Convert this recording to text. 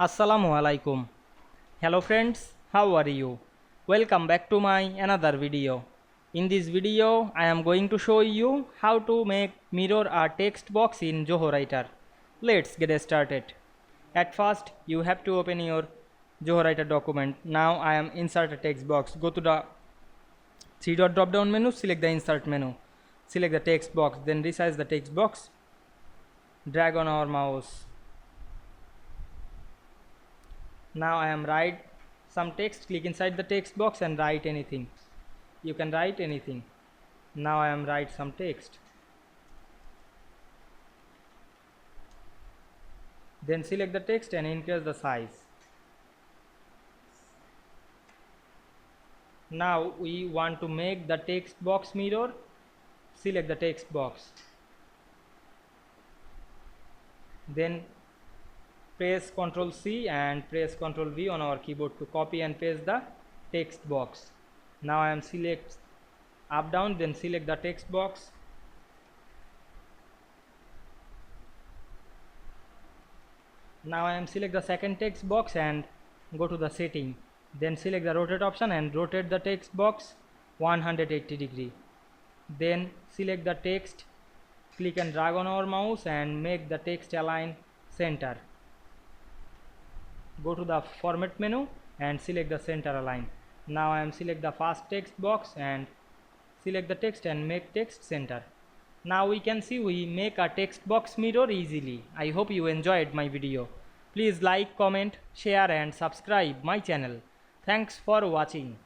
Assalamu Walaikum. Hello friends, how are you? Welcome back to my another video. In this video, I am going to show you how to make mirror a text box in Zoho Writer. Let's get started. At first, you have to open your Zoho Writer document. Now I am insert a text box. Go to the three dot drop down menu, select the insert menu. Select the text box, then resize the text box. Drag on our mouse. Now I am write some text. Click inside the text box and write anything. You can write anything. Now I am write some text. Then select the text and increase the size. Now we want to make the text box mirror. Select the text box. Then press Ctrl C and press Ctrl V on our keyboard to copy and paste the text box. Now I am select up down, then select the text box. Now I am select the second text box and go to the setting. Then select the rotate option and rotate the text box 180 degree. Then select the text, click and drag on our mouse and make the text align center. Go to the format menu and select the center align. Now I am select the first text box and select the text and make text center. Now we can see we make a text box mirror easily. I hope you enjoyed my video. Please like, comment, share and subscribe my channel. Thanks for watching.